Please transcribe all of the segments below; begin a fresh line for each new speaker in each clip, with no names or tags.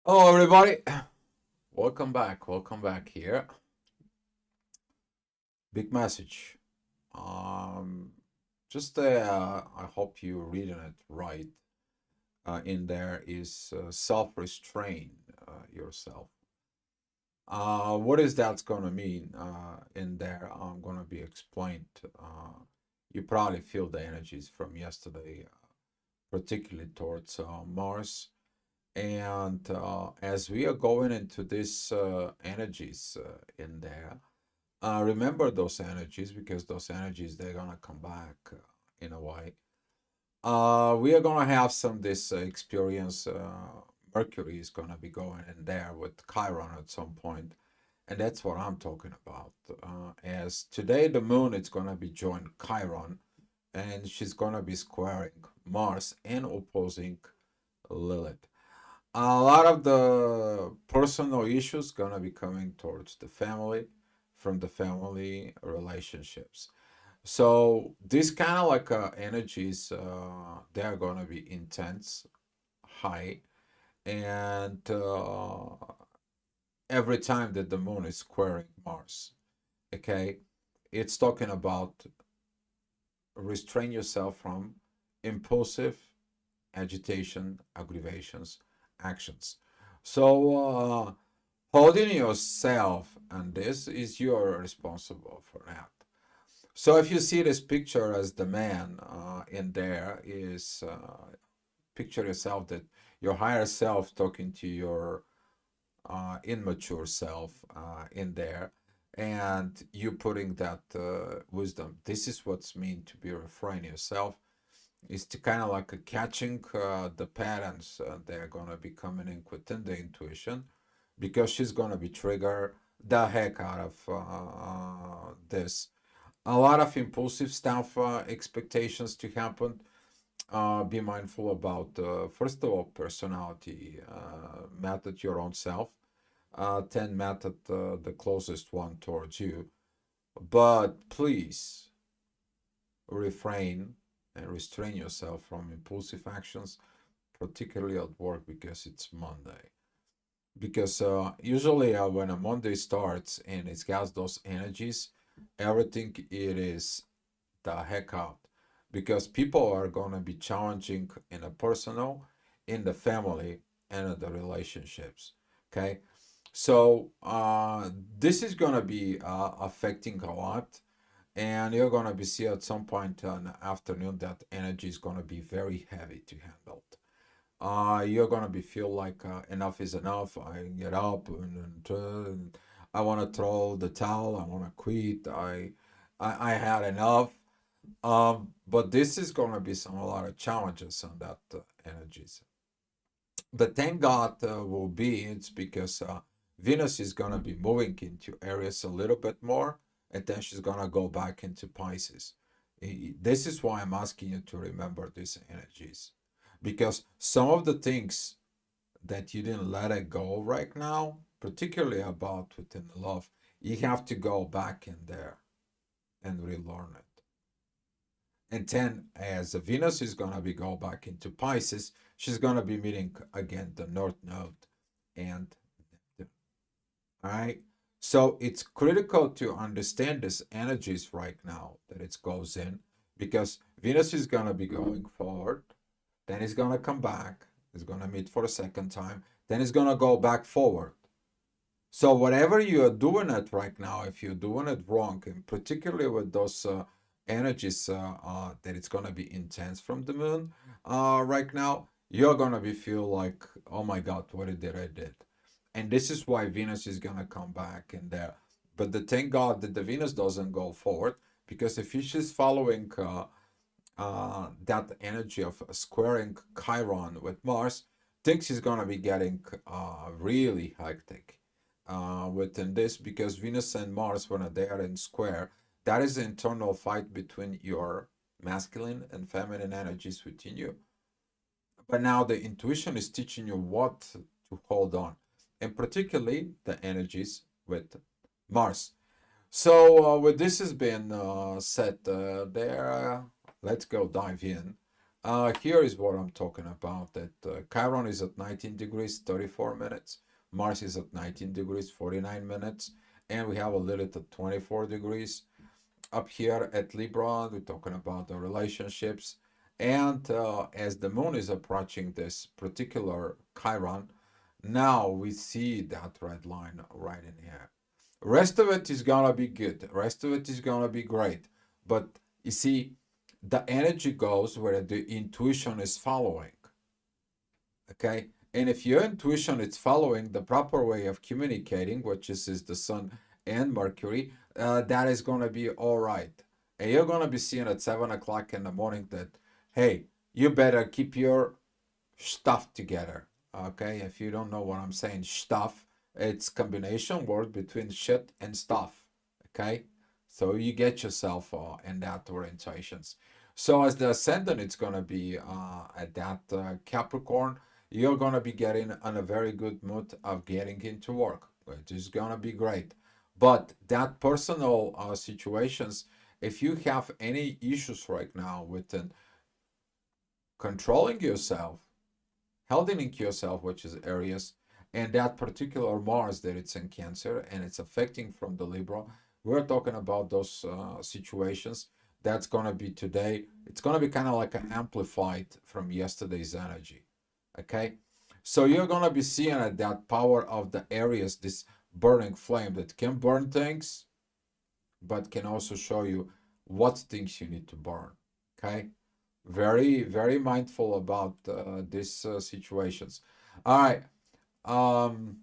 Hello, everybody. Welcome back. Welcome back here. Big message. Um, I hope you're reading it right. In there is self-restrain yourself. What is that's gonna mean? In there, I'm gonna be explained. You probably feel the energies from yesterday, particularly towards Mars. And as we are going into these energies in there, remember those energies because those energies they're gonna come back in a way. We are gonna have some this experience. Mercury is gonna be going in there with Chiron at some point, and that's what I'm talking about. As today the moon is gonna be joined Chiron, and she's gonna be squaring Mars and opposing Lilith. A lot of the personal issues gonna be coming towards the family, from the family relationships. So these kind of like energies, they're gonna be intense, high, and every time that the moon is squaring Mars, okay, it's talking about restrain yourself from impulsive agitation, aggravations, actions. So holding yourself, and this is you're responsible for that. So if you see this picture as the man in there is picture yourself that your higher self talking to your immature self in there, and you putting that wisdom. This is what's mean to be refraining yourself, is to kind of like a catching the patterns they're gonna be coming in within the intuition, because she's gonna be trigger the heck out of this. A lot of impulsive stuff, expectations to happen. Be mindful about first of all personality, method your own self, 10 method the closest one towards you, but please refrain and restrain yourself from impulsive actions, particularly at work because it's Monday. Because usually when a Monday starts and it has those energies, everything it is the heck out. Because people are going to be challenging in a personal, in the family, and in the relationships. Okay. So this is going to be affecting a lot, and you're going to be see at some point in the afternoon that energy is going to be very heavy to handle. You're going to be feel like enough is enough. I get up and I want to throw the towel. I want to quit. I had enough. But this is going to be some a lot of challenges on that energies. But thank God will be it's because Venus is going to be moving into Aries a little bit more, and then she's going to go back into Pisces. This is why I'm asking you to remember these energies, because some of the things that you didn't let it go right now, particularly about within love, you have to go back in there and relearn it. And then as Venus is going to be go back into Pisces, she's going to be meeting again the North Node and Neptune. All right. So it's critical to understand these energies right now that it goes in, because Venus is going to be going forward, then it's going to come back, it's going to meet for a second time, then it's going to go back forward. So whatever you are doing it right now, if you're doing it wrong, and particularly with those energies that it's gonna be intense from the moon right now, you're gonna be feel like, oh my God, what did I did? And this is why Venus is gonna come back in there. But the thank God that the Venus doesn't go forward, because if she's following that energy of squaring Chiron with Mars, things is gonna be getting really hectic within this, because Venus and Mars, when they are in square, that is the internal fight between your masculine and feminine energies within you. But now the intuition is teaching you what to hold on, and particularly the energies with Mars. So with this has been said there, let's go dive in. Here is what I'm talking about. That Chiron is at 19 degrees, 34 minutes. Mars is at 19 degrees, 49 minutes. And we have a Lilith at 24 degrees. Up here at Libra, we're talking about the relationships. And as the moon is approaching this particular Chiron, now we see that red line right in here. Rest of it is gonna be good. Rest of it is gonna be great. But you see, the energy goes where the intuition is following. Okay? And if your intuition is following the proper way of communicating, which is the sun and Mercury, that is going to be all right. And you're going to be seeing at 7 o'clock in the morning that, hey, you better keep your stuff together. Okay? If you don't know what I'm saying, stuff, it's combination word between shit and stuff. Okay? So you get yourself in that orientations. So as the ascendant, it's going to be at that Capricorn, you're going to be getting in a very good mood of getting into work, which is going to be great. But that personal situations, if you have any issues right now with controlling yourself, holding yourself, which is Aries, and that particular Mars that it's in Cancer and it's affecting from the Libra, we're talking about those situations. That's going to be today. It's going to be kind of like an amplified from yesterday's energy. Okay? So you're going to be seeing that power of the Aries, this burning flame that can burn things, but can also show you what things you need to burn. Okay? Very, very mindful about these situations. All right. Um,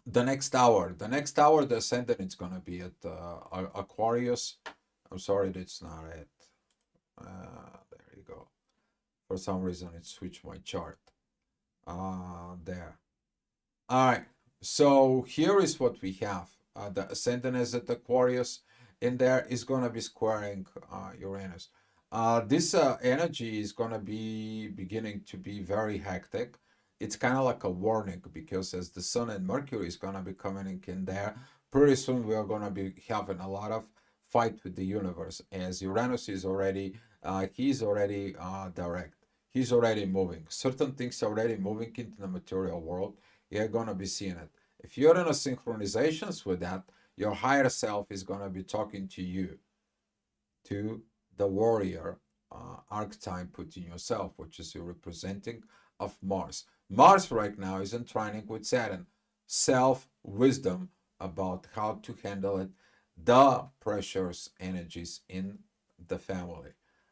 the next hour. The next hour, the ascendant is going to be at Aquarius. I'm sorry, that's not it. There you go. For some reason, it switched my chart. There. All right. So here is what we have. The ascendant is at Aquarius. In there is going to be squaring Uranus. This energy is going to be beginning to be very hectic. It's kind of like a warning because as the Sun and Mercury is going to be coming in there, pretty soon we are going to be having a lot of fight with the universe. As Uranus is already, he's already direct. He's already moving. Certain things are already moving into the material world. You're going to be seeing it. If you're in a synchronizations with that, your higher self is going to be talking to you, to the warrior archetype put in yourself, which is your representing of Mars. Mars right now is in trining with Saturn. Self-wisdom about how to handle it, the pressures, energies in the family.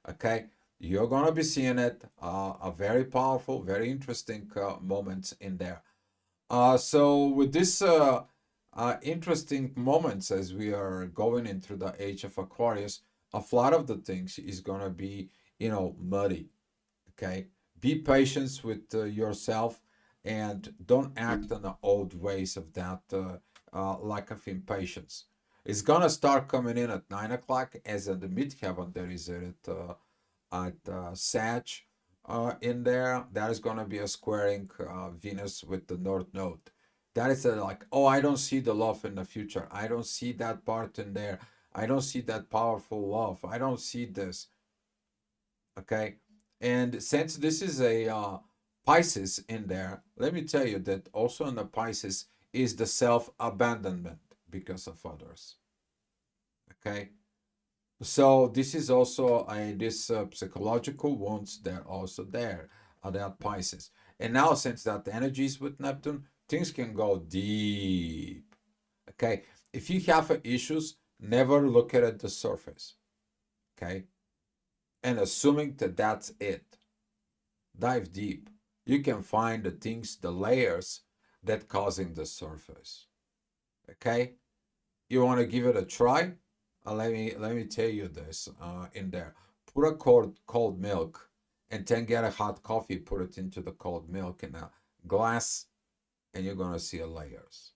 Okay? You're going to be seeing it, a very powerful, very interesting moments in there. So with this interesting moments as we are going into the age of Aquarius, a lot of the things is gonna be, muddy. Okay, be patient with yourself and don't act on the old ways of that lack of impatience. It's gonna start coming in at 9 o'clock, as in the midheaven there is at Sag in there. That is going to be a squaring Venus with the North Node. That is like, oh, I don't see the love in the future. I don't see that part in there. I don't see that powerful love. I don't see this. Okay. And since this is a Pisces in there, let me tell you that also in the Pisces is the self abandonment because of others. Okay. So this is also this psychological wounds. They're also there at that Pisces. And now since that energy is with Neptune, things can go deep. Okay, if you have issues, never look at the surface. Okay, and assuming that that's it, dive deep. You can find the things, the layers that causing the surface. Okay, you want to give it a try? Let me tell you this in there. Put a cold milk and then get a hot coffee. Put it into the cold milk in a glass, and you're gonna see layers.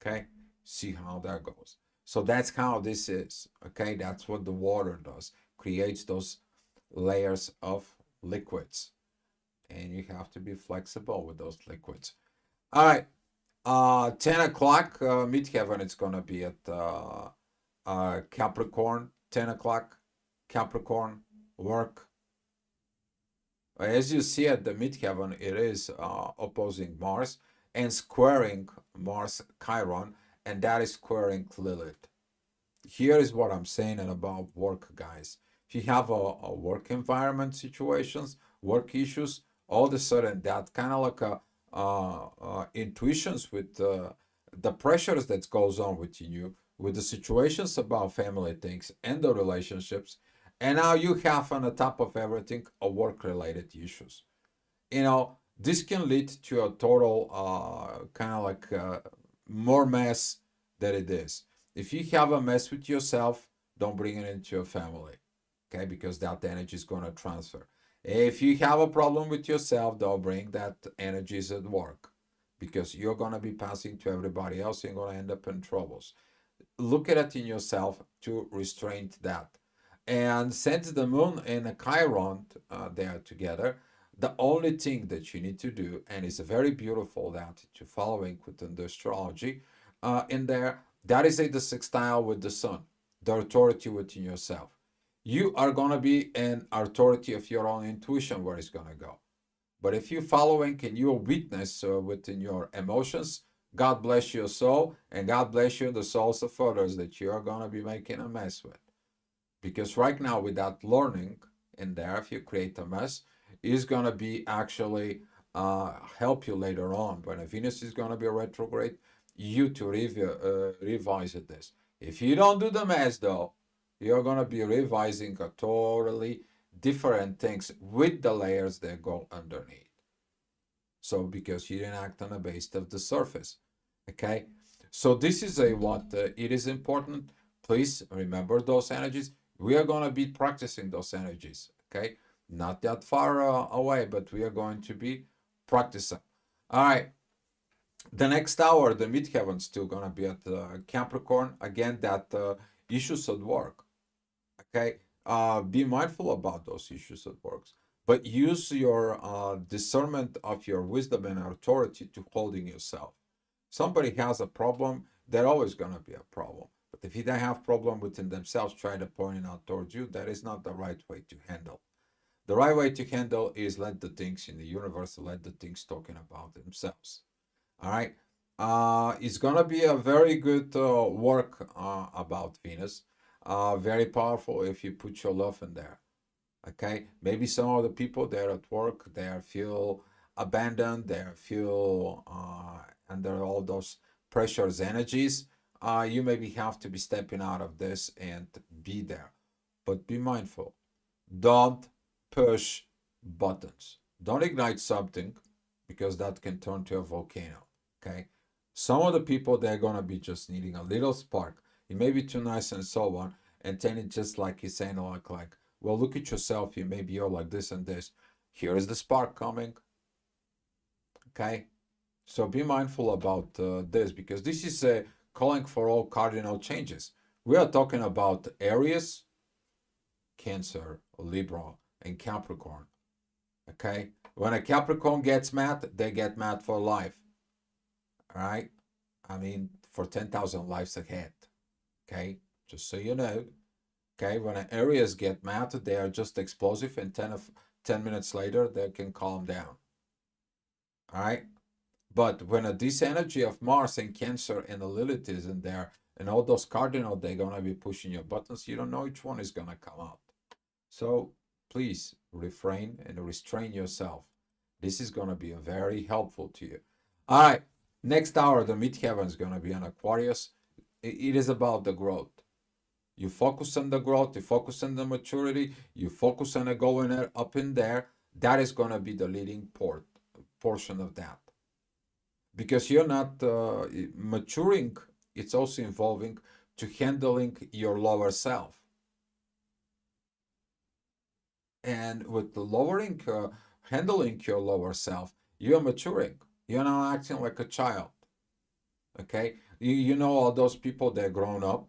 Okay, see how that goes. So that's how this is. Okay, that's what the water does. Creates those layers of liquids, and you have to be flexible with those liquids. All right. 10 o'clock midheaven. It's gonna be at Capricorn, 10 o'clock, Capricorn, work, As you see at the midheaven, it is opposing Mars and squaring Mars Chiron, and that is squaring Lilith. Here is what I'm saying about work, guys. If you have a work environment situations, work issues, all of a sudden that kind of like a intuitions with the pressures that goes on with you, with the situations about family things and the relationships, and now you have on the top of everything a work-related issues. This can lead to a total kind of like more mess than it is. If you have a mess with yourself, don't bring it into your family, okay? Because that energy is going to transfer. If you have a problem with yourself, don't bring that energies at work, because you're going to be passing to everybody else. You're going to end up in troubles. Look at it in yourself to restrain that. And since the moon and Chiron they are together, the only thing that you need to do, and it's very beautiful that you're following within the astrology in there, that is the sextile with the sun, the authority within yourself. You are going to be an authority of your own intuition where it's going to go. But if you're following and you're witness within your emotions, God bless your soul, and God bless you the souls of others that you are going to be making a mess with. Because right now, without learning in there, if you create a mess, is going to be actually help you later on. When Venus is going to be retrograde, you to revise this. If you don't do the mess, though, you're going to be revising a totally different things with the layers that go underneath. So because you didn't act on the base of the surface, okay? So this is what it is important. Please remember those energies. We are going to be practicing those energies, okay? Not that far away, but we are going to be practicing. All right. The next hour, the midheaven still going to be at Capricorn. Again, that issues at work, okay? Be mindful about those issues at work, but use your discernment of your wisdom and authority to holding yourself. Somebody has a problem, they're always going to be a problem. But if they have problem within themselves, try to point it out towards you. That is not the right way to handle. The right way to handle is let the things in the universe, let the things talking about themselves. All right. It's gonna be a very good work about Venus. Very powerful if you put your love in there. Okay. Maybe some of the people there at work, they feel abandoned, they feel under all those pressures, energies. You maybe have to be stepping out of this and be there. But be mindful. Don't push buttons. Don't ignite something, because that can turn to a volcano. Okay. Some of the people, they're going to be just needing a little spark. It may be too nice and so on. And then it's just like he's saying, like, well, look at yourself. You maybe you're like this and this. Here is the spark coming. Okay. So be mindful about this, because this is calling for all cardinal changes. We are talking about Aries, Cancer, Libra, and Capricorn. Okay. When a Capricorn gets mad, they get mad for life. All right. I mean, for 10,000 lives ahead. Okay. Just so you know. Okay. When an Aries get mad, they are just explosive, and 10 minutes later, they can calm down. All right. But when this energy of Mars and Cancer and the Lilith is in there, and all those cardinal, they're going to be pushing your buttons, you don't know which one is going to come out. So please refrain and restrain yourself. This is going to be very helpful to you. All right. Next hour, the midheaven is going to be on Aquarius. It is about the growth. You focus on the growth, you focus on the maturity, you focus on going up in there. That is going to be the leading portion of that. Because you're not maturing, it's also involving to handling your lower self. And with the lowering, handling your lower self, you're maturing. You're not acting like a child. Okay? You know all those people, they're grown up,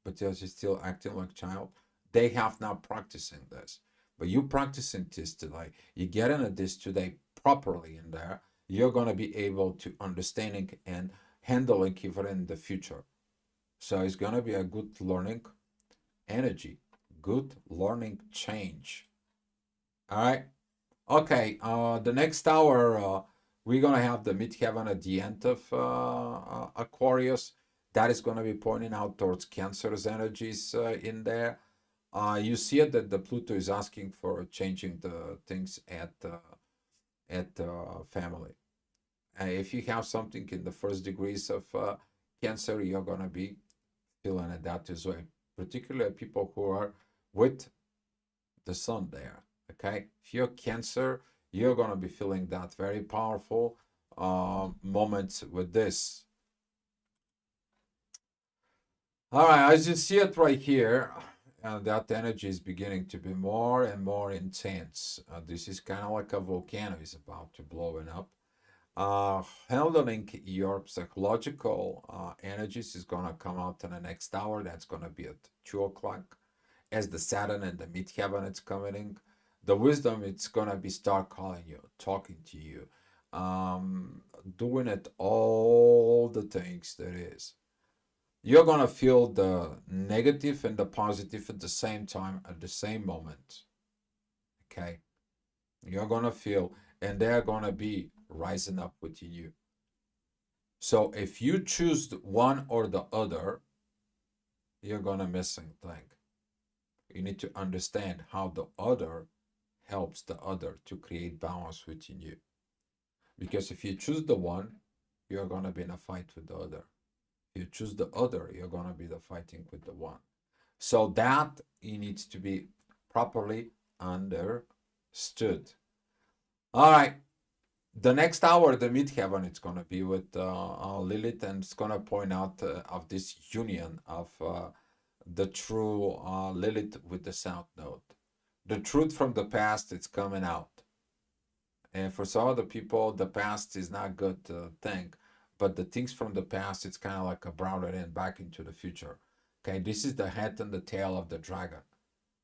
but they're still acting like child. They have not practicing this. But you practicing this today, you get into this today properly in there, you're going to be able to understanding and handling even in the future. So it's going to be a good learning energy, good learning change. All right. Okay, the next hour, we're gonna have the midheaven at the end of Aquarius. That is gonna be pointing out towards Cancer's energies in there. You see it that the Pluto is asking for changing the things at family. If you have something in the first degrees of Cancer, you're gonna be feeling it that as well. Particularly people who are with the sun there. Okay, if you're Cancer, you're gonna be feeling that very powerful moments with this. All right, as you see it right here, that energy is beginning to be more and more intense. This is kind of like a volcano is about to blowing up. Handling your psychological energies is gonna come out in the next hour. That's gonna be at 2 o'clock. As the Saturn and the midheaven it's coming in, the wisdom it's gonna be start calling you, talking to you, doing it all the things that is. You're gonna feel the negative and the positive at the same time, at the same moment. Okay, you're gonna feel, and they're gonna be rising up within you. So if you choose one or the other, you're gonna miss something. You need to understand how the other helps the other to create balance within you. Because if you choose the one, you're going to be in a fight with the other. If you choose the other, you're going to be the fighting with the one. So that it needs to be properly understood. All right. The next hour, the midheaven, it's going to be with Lilith, and it's going to point out of this union of the true Lilith with the South Node. The truth from the past, it's coming out. And for some other people, the past is not good thing, but the things from the past, it's kind of like a brought it in back into the future. Okay, this is the head and the tail of the dragon.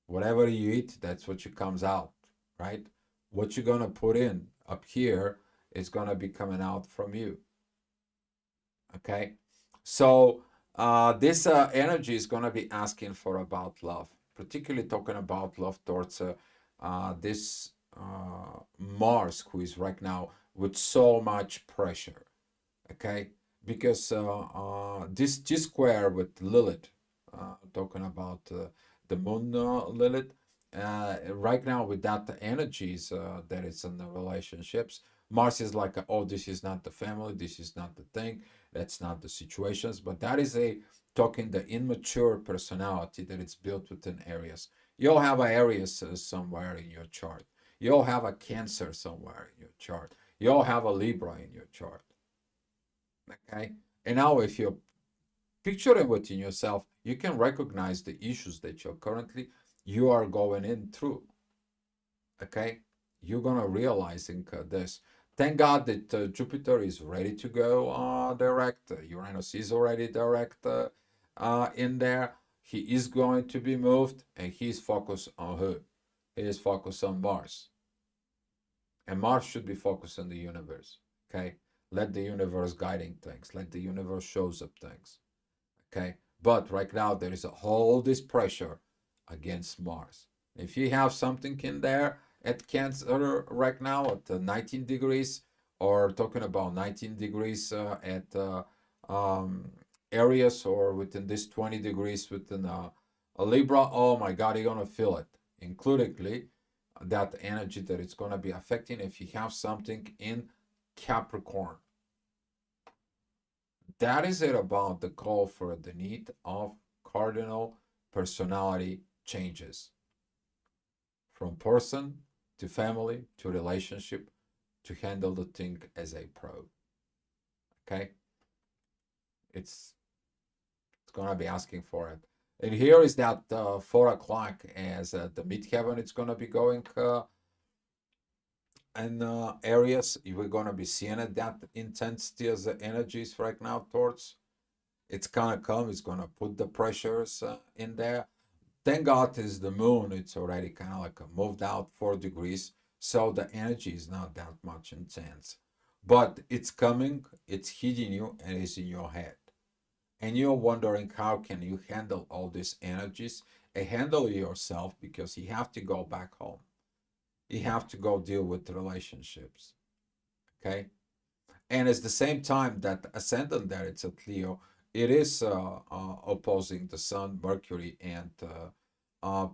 Whatever you eat, that's what you comes out, right? What you're gonna put in up here is gonna be coming out from you. Okay, so this energy is gonna be asking for about love, particularly talking about love towards this Mars, who is right now with so much pressure. Okay, because this G square with Lilith, talking about the moon Lilith, right now with that energies that is in the relationships, Mars is like, oh, this is not the family, this is not the thing, that's not the situations, but that is a talking the immature personality that it's built within areas. You'll have a Aries somewhere in your chart. You'll have a Cancer somewhere in your chart. You'll have a Libra in your chart. Okay. And now if you're picturing within yourself, you can recognize the issues that you are going in through. Okay. You're gonna realizing this. Thank God that Jupiter is ready to go direct. Uranus is already direct in there. He is going to be moved, and he's focused on who? He is focused on Mars. And Mars should be focused on the universe. Okay. Let the universe guiding things. Let the universe shows up things. Okay. But right now there is a whole this pressure against Mars. If you have something in there at Cancer right now at 19 degrees, or talking about 19 degrees at Aries, or within this 20 degrees within a Libra, oh my God, you're gonna feel it, including that energy that it's gonna be affecting if you have something in Capricorn. That is it about the call for the need of cardinal personality changes from person to family to relationship to handle the thing as a pro. Okay, it's gonna be asking for it. And here is that 4 o'clock as the midheaven. It's gonna be going in areas we're gonna be seeing it, that intensity as the energies right now towards. It's gonna come. It's gonna put the pressures in there. Thank God is the moon. It's already kind of like moved out 4 degrees, so the energy is not that much intense. But it's coming. It's hitting you, and it's in your head. And you're wondering how can you handle all these energies and handle yourself, because you have to go back home. You have to go deal with relationships. Okay. And at the same time that ascendant there, it's at Leo, it is opposing the Sun, Mercury, and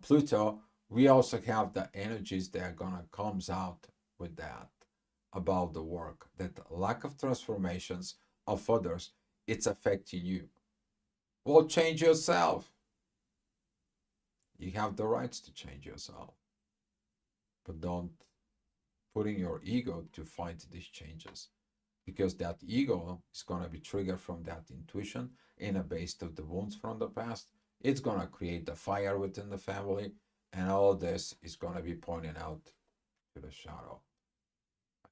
Pluto. We also have the energies that are gonna comes out with that about the work, that lack of transformations of others, it's affecting you. Well, change yourself. You have the rights to change yourself, but don't putting your ego to fight these changes, because that ego is going to be triggered from that intuition in a base of the wounds from the past. It's going to create the fire within the family, and all this is going to be pointing out to the shadow.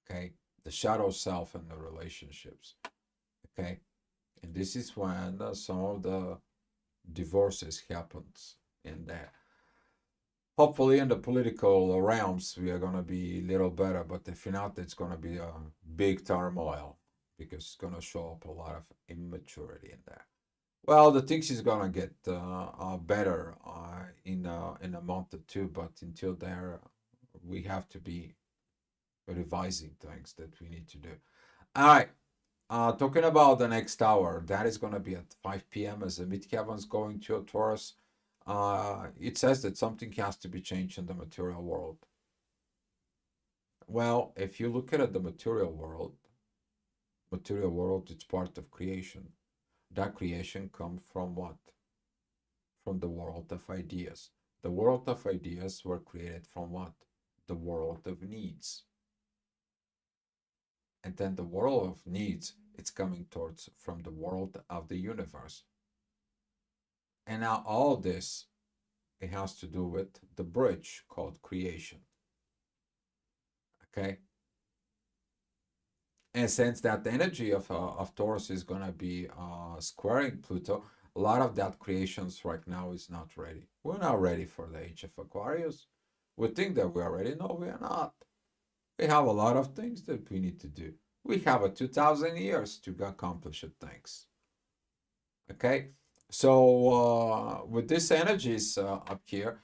Okay, the shadow self and the relationships. Okay, and this is when some of the divorces happens in there. Hopefully in the political realms we are going to be a little better, but if not, it's going to be a big turmoil, because it's going to show up a lot of immaturity in there. Well, the things is going to get better in a month or two, but until there we have to be revising things that we need to do. All right, talking about the next hour, that is going to be at 5 p.m. as the midheaven's going to a Taurus. It says that something has to be changed in the material world. Well, if you look at the material world, it's part of creation. That creation comes from what? From the world of ideas. The world of ideas were created from what? The world of needs. And then the world of needs, it's coming towards from the world of the universe. And now all this, it has to do with the bridge called creation. Okay? And since that energy of Taurus is going to be squaring Pluto, a lot of that creations right now is not ready. We're not ready for the age of Aquarius. We think that we are ready. No, we are not. We have a lot of things that we need to do. We have a 2,000 years to accomplish things. Okay? So with these energies up here,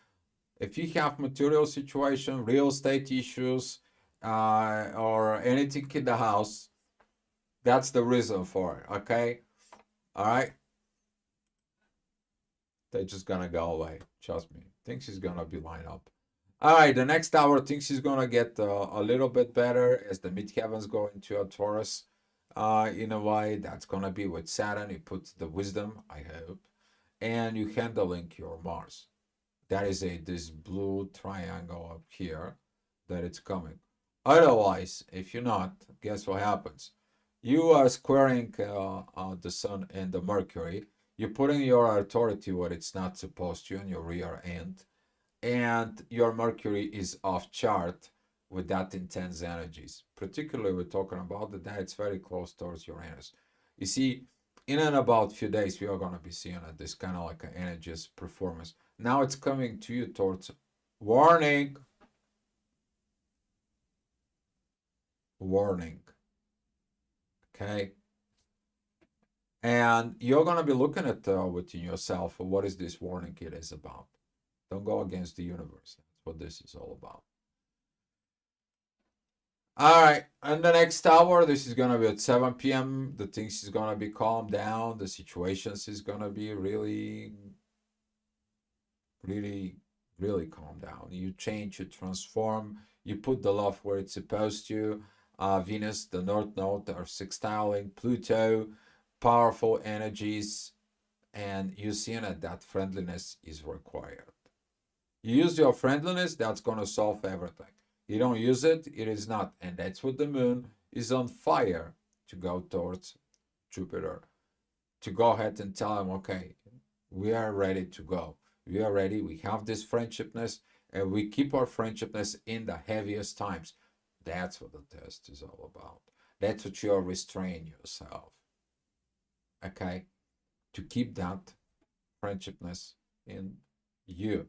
if you have material situation, real estate issues, or anything in the house, that's the reason for it. Okay, all right. They're just gonna go away. Trust me. Things is gonna be lined up. All right. The next hour, things is gonna get a little bit better as the midheavens go into a Taurus. In a way, that's gonna be with Saturn. It puts the wisdom, I hope, and you handling your Mars. That is this blue triangle up here that it's coming. Otherwise, if you're not, guess what happens? You are squaring the Sun and the Mercury. You're putting your authority where it's not supposed to in your rear end, and your Mercury is off chart with that intense energies. Particularly, we're talking about that it's very close towards Uranus. You see, in and about a few days, we are going to be seeing this kind of like an energies performance. Now it's coming to you towards warning, warning. Okay, and you're going to be looking at within yourself what is this warning it is about. Don't go against the universe. That's what this is all about. All right, and the next hour, this is gonna be at 7 p.m. The things is gonna be calmed down. The situations is gonna be really, really, really calm down. You change, you transform, you put the love where it's supposed to. Venus, the North Node, are sextiling Pluto, powerful energies, and you see that friendliness is required. You use your friendliness, that's gonna solve everything. You don't use it, it is not. And that's what the moon is on fire to go towards Jupiter. To go ahead and tell him, okay, we are ready to go. We are ready. We have this friendshipness, and we keep our friendshipness in the heaviest times. That's what the test is all about. That's what you're restraining yourself. Okay? To keep that friendshipness in you.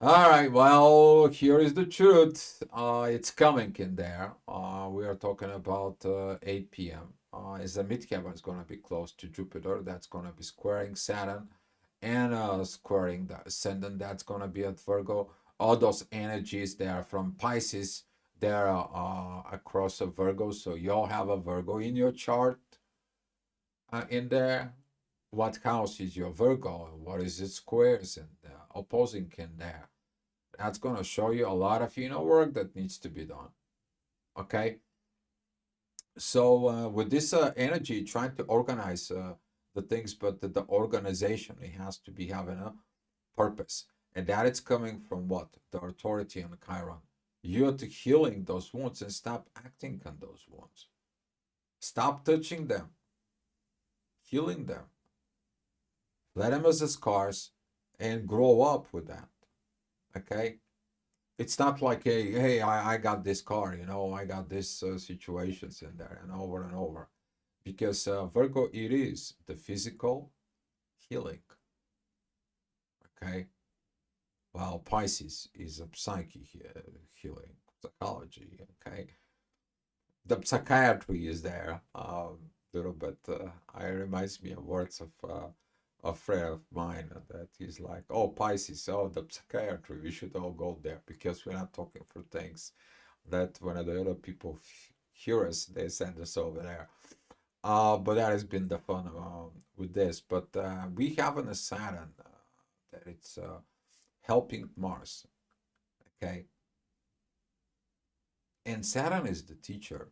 All right, well, here is the truth. It's coming in there. We are talking about 8 p.m. As the midheaven is going to be close to Jupiter, that's going to be squaring Saturn and squaring the ascendant, that's going to be at Virgo. all those energies, they are from Pisces, they're across a Virgo. So you all have a Virgo in your chart in there. What house is your Virgo? What is its squares and opposing in there? That's going to show you a lot of inner work that needs to be done. Okay. So with this energy, trying to organize the things, but the organization, it has to be having a purpose. And that it's coming from what? The authority and the Chiron. You're to healing those wounds and stop acting on those wounds. Stop touching them. Healing them. Let them as scars and grow up with that. Okay? It's not like, hey, I got this car, I got this situations in there and over. Because Virgo, it is the physical healing. Okay? While Pisces is a psyche healing, psychology. Okay? The psychiatry is there a little bit. It reminds me of words of a friend of mine that he's like, oh, Pisces, oh, the psychiatry, we should all go there because we're not talking for things that when the other people hear us, they send us over there. But that has been the fun with this. But we have a Saturn that it's helping Mars, okay? And Saturn is the teacher,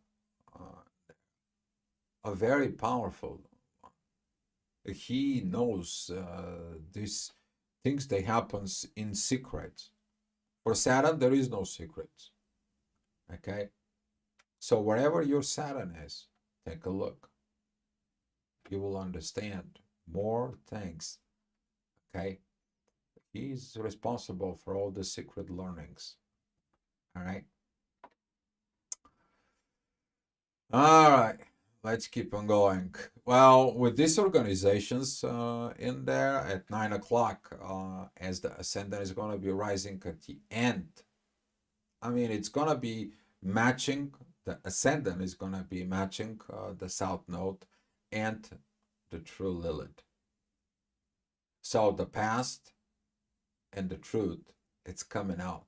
a very powerful one. He knows these things that happens in secret. For Saturn, there is no secrets, okay? So wherever your Saturn is, take a look. You will understand more things, okay? He's responsible for all the secret learnings, all right? All right, let's keep on going. Well, with these organizations in there at 9 o'clock, as the ascendant is going to be rising at the end, I mean, it's going to be matching, the ascendant is going to be matching the south node and the true Lilith. So the past and the truth, it's coming out.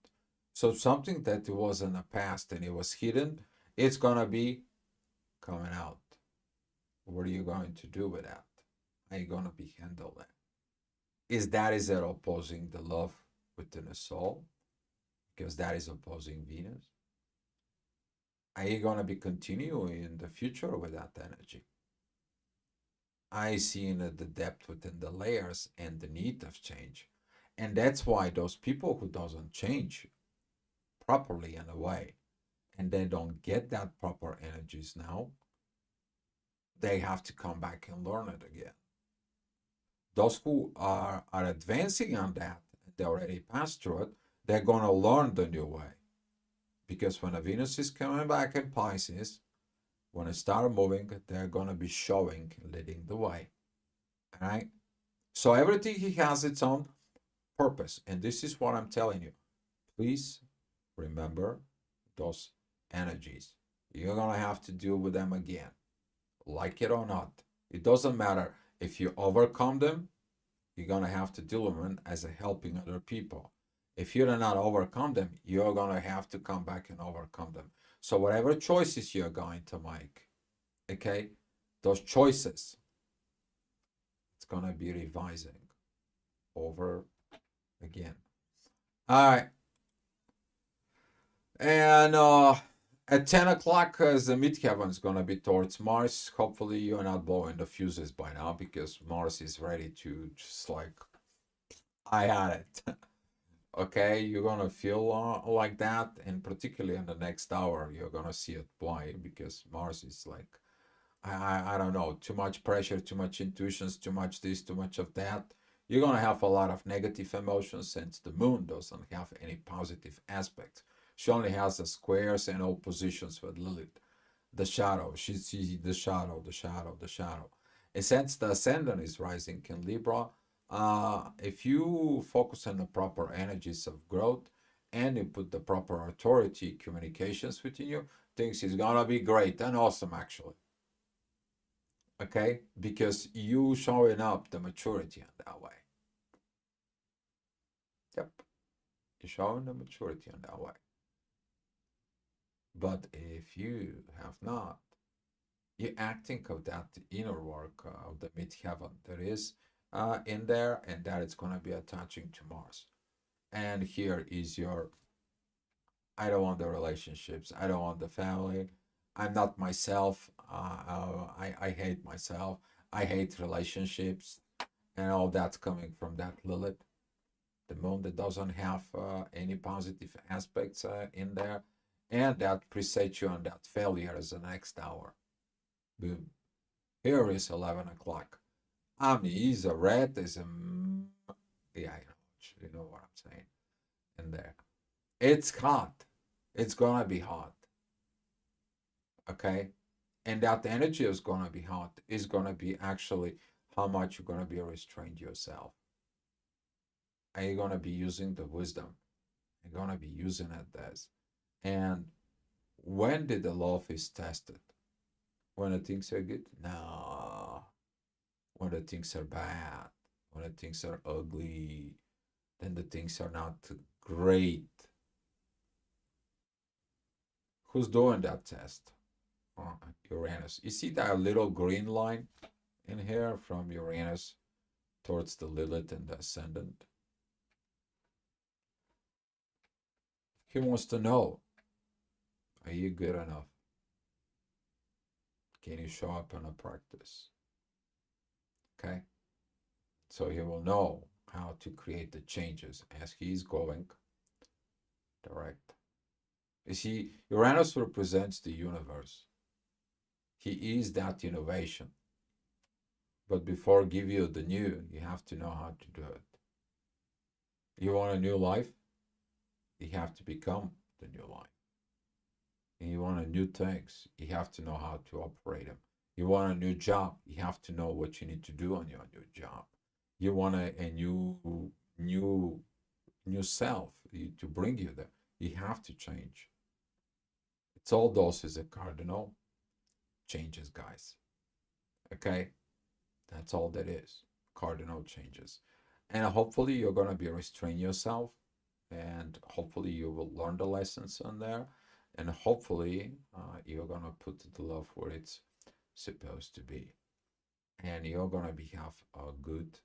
So something that was in the past and it was hidden, it's going to be coming out. What are you going to do with that? How are you going to be handled that? Is it opposing the love within the soul? Because that is opposing Venus. Are you going to be continuing in the future with that energy? I see in the depth within the layers and the need of change. And that's why those people who doesn't change properly in a way, and they don't get that proper energies now, they have to come back and learn it again. Those who are advancing on that, they already passed through it, they're going to learn the new way. Because when a Venus is coming back in Pisces, when it starts moving, they're going to be showing, leading the way. All right? So everything he has its own purpose. And this is what I'm telling you. Please remember those energies. You're going to have to deal with them again. Like it or not. It doesn't matter. If you overcome them, you're going to have to deal with them as a helping other people. If you do not overcome them, you're going to have to come back and overcome them. So whatever choices you're going to make, okay, those choices, it's going to be revising over again. All right. And at 10 o'clock, the midheaven is going to be towards Mars. Hopefully, you're not blowing the fuses by now because Mars is ready to just like, I had it. Okay, you're going to feel like that. And particularly in the next hour, you're going to see it. Why? Because Mars is like, I don't know, too much pressure, too much intuitions, too much this, too much of that. You're going to have a lot of negative emotions since the moon doesn't have any positive aspects. She only has the squares and oppositions with Lilith. The shadow, she sees the shadow, the shadow, the shadow. And since the ascendant is rising in Libra, if you focus on the proper energies of growth and you put the proper authority communications within you, things is going to be great and awesome actually. Okay, because you showing up the maturity in that way. Yep. You're showing the maturity in that way. But if you have not, you're acting of that inner work of the midheaven that is in there, and that it's going to be attaching to Mars. And here is your, I don't want the relationships, I don't want the family, I'm not myself, I hate myself, I hate relationships, and all that's coming from that Lilith, the moon that doesn't have any positive aspects in there, and that presets you on that failure as the next hour. Boom. Here is 11 o'clock. Is a red, is a, yeah, you know what I'm saying in there. It's hot. It's gonna be hot. Okay? And that energy is gonna be hot. Is gonna be actually how much you're gonna be restrained yourself. Are you gonna be using the wisdom? You're gonna be using it this. And when did the love is tested? When the things are good? No. When the things are bad, when the things are ugly, then the things are not great. Who's doing that test? Uranus. You see that little green line in here from Uranus towards the Lilith and the Ascendant? He wants to know, are you good enough? Can you show up in a practice? Okay? So he will know how to create the changes as he's going direct. You see, Uranus represents the universe. He is that innovation. But before give you the new, you have to know how to do it. You want a new life? You have to become the new life. And you want a new things, you have to know how to operate them. You want a new job, you have to know what you need to do on your new job. You want a new self to bring you there. You have to change. It's all those is a cardinal changes, guys. Okay? That's all that is. Cardinal changes. And hopefully you're going to be restrain yourself, and hopefully you will learn the lessons on there, and hopefully you're going to put the love where it's supposed to be, and you're going to be have a good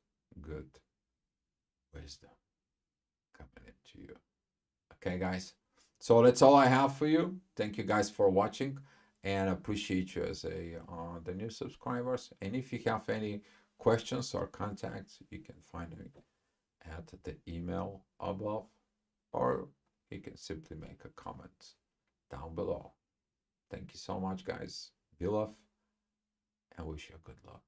wisdom coming into you. Okay, guys, so that's all I have for you. Thank you guys for watching, and appreciate you as a the new subscribers. And if you have any questions or contacts, you can find me at the email above, or you can simply make a comment down below. Thank you so much, guys. Be love, and wish you good luck.